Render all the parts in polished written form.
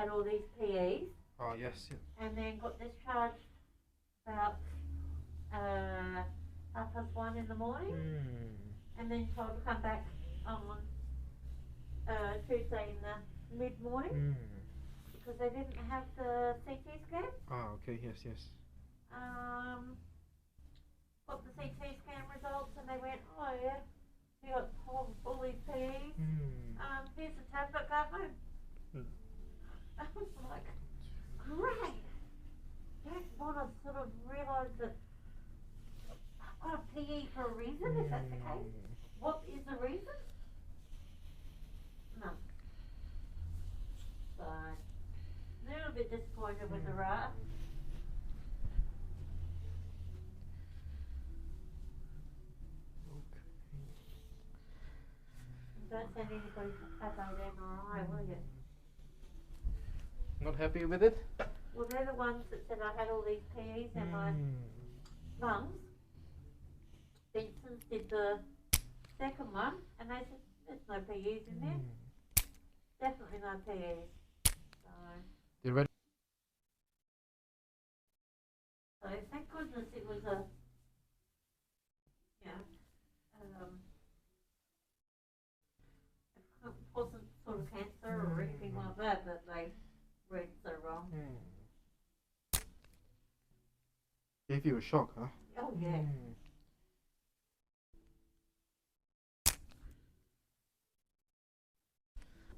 Had all these PEs. Oh, yes, yeah. And then got discharged about 1:30 in the morning. And then told to come back on Tuesday in the mid-morning because they didn't have the CT scan. Ah, okay, yes, yes. Got the CT scan results and they went, oh yeah, you got all these PEs. Here's the tablet, go home. I was like, great. Don't want to sort of realise that I've got a PE for a reason, if that's the case. What is the reason? No. So, a little bit disappointed with the RAF. Don't send anybody to Adelaide MRI, will you? Not happy with it? Well, they're the ones that said I had all these PEs in my lungs. Vincent's did the second one, and they said there's no PEs in there. Definitely no PEs. So, You ready? so thank goodness it was a, it wasn't sort of cancer or anything like that they read so wrong. Gave you a shock, huh? Oh yeah.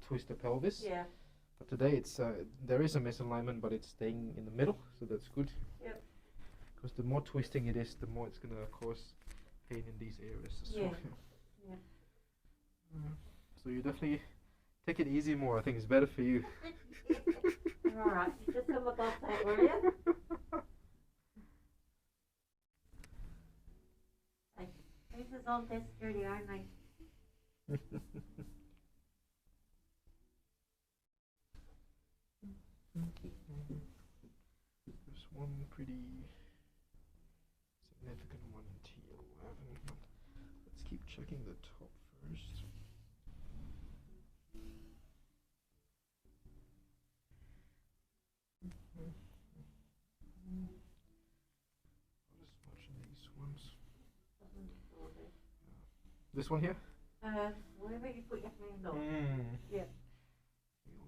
Twist the pelvis. Yeah. But today it's there is a misalignment, but it's staying in the middle, so that's good. Yep. Because the more twisting it is, the more it's gonna cause pain in these areas as well. Yeah. So you definitely take it easy more. I think it's better for you. Alright, you just come above that, will you? This is on test studio only. There's one pretty significant one in T11, but let's keep checking the top first. Not as much in these ones. This one here? Wherever you put your hand on. Yeah.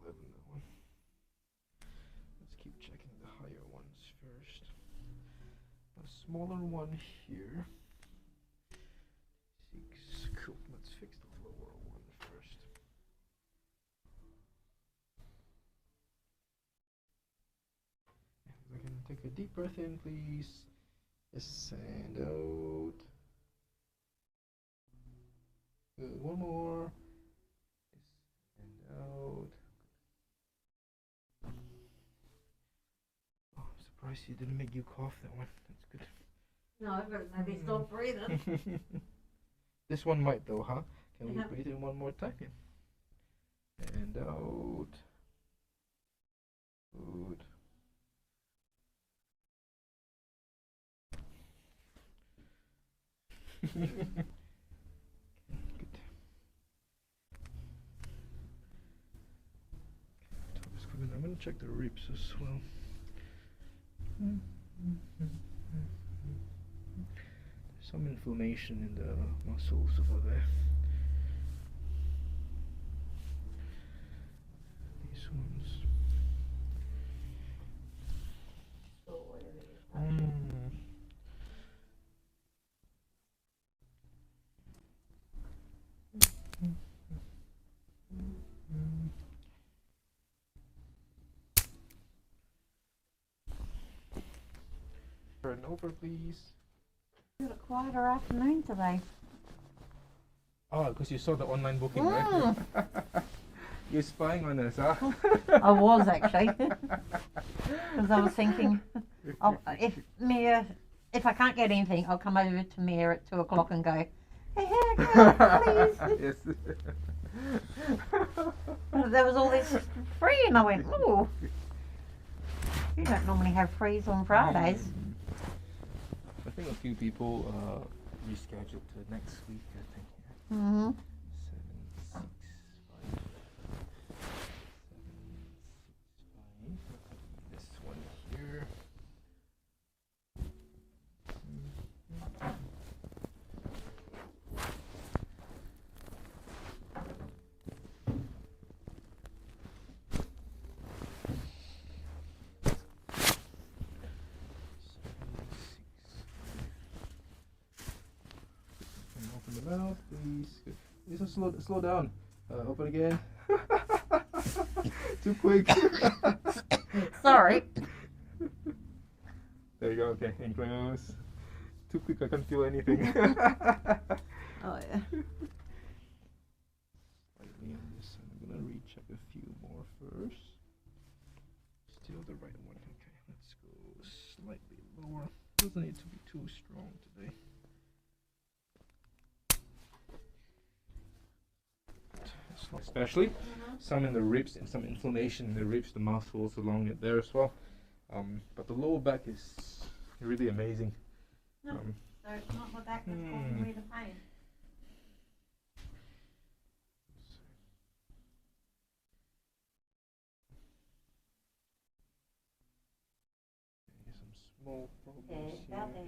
11, that one. Let's keep checking the higher ones first. A smaller one here. 6. Cool. Let's fix the lower one first. I can take a deep breath in, please. Yes, and out. Good. One more. Yes, and out. Oh, I'm surprised you didn't make you cough that one. That's good. No, but maybe stop breathing. This one might though, huh? Can we Yeah. breathe in one more time? Yeah. And out. Good. Good. I'm going to check the ribs as well. There's some inflammation in the muscles over there. These ones. Turn over, please. It's a quieter afternoon today. Oh, because you saw the online booking, right? You're spying on us, huh? I was actually, because I was thinking, if I can't get anything, I'll come over to Mia at 2 o'clock and go, hey, please. Yes. But there was all this free, and I went, oh, you don't normally have frees on Fridays. I think a few people rescheduled to next week, I think. Yeah. 7, 6, 5, 7, 6, 2. your mouth, please. Good. Listen, slow down. Open again. Too quick. Sorry. There you go. Okay, and close. Too quick. I can't feel anything. Oh yeah. Slightly on this side. I'm gonna recheck a few more first. Still the right one. Okay, let's go slightly lower. Doesn't need to be too strong today. Especially some in the ribs and some inflammation in the ribs, the muscles along it there as well. But the lower back is really amazing. No, so it's not my back that's causing me the pain. Some small problems Yeah, about here.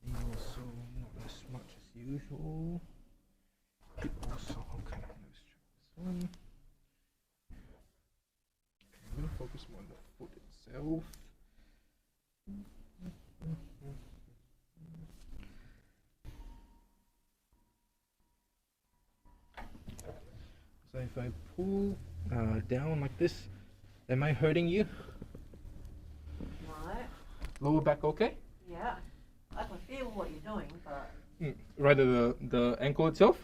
there. Also not as much as usual. Also, okay, let's try this one. Okay, I'm gonna focus more on the foot itself. So if I pull down like this, am I hurting you? No. Lower back okay? Yeah. I can feel what you're doing, but Right at the ankle itself?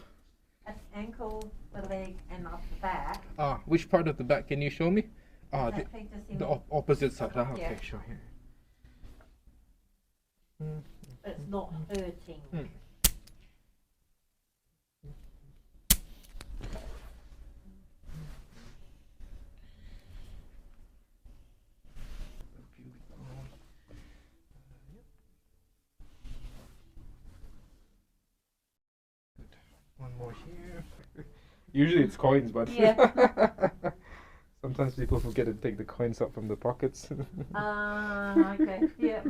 at the ankle, the leg, and up the back. Which part of the back can you show me? The Opposite side. Yeah. Okay, sure. But it's not hurting. One more here. Usually it's coins, but Yeah. sometimes people forget to take the coins out from the pockets. Okay. Yeah.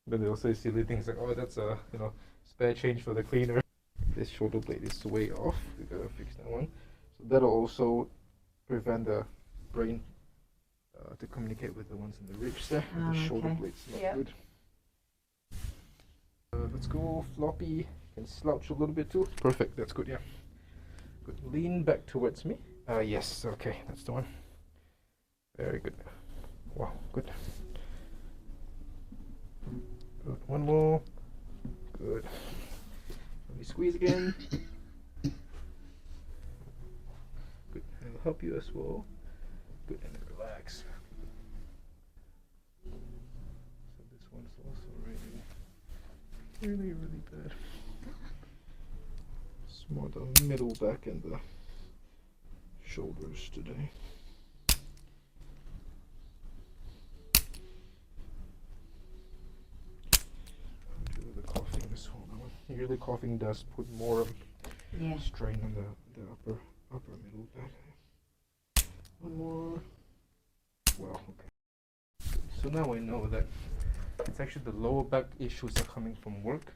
Then they'll say silly things like, "Oh, that's a spare change for the cleaner." This shoulder blade is way off. We gotta fix that one. So that'll also prevent the brain to communicate with the ones in the ribs there. The shoulder blade's not good. Let's go floppy. Can slouch a little bit too. Perfect. That's good. Yeah. Good. Lean back towards me. Yes. Okay. That's the one. Very good. Wow. Good. Good. One more. Good. Let me squeeze again. Good. I'll help you as well. Good. And then relax. So this one's also really bad. It's more the middle back and the shoulders today. The coughing as well. Usually coughing does put more strain on the upper middle back. One more. Well, okay. So now I know that it's actually the lower back issues are coming from work.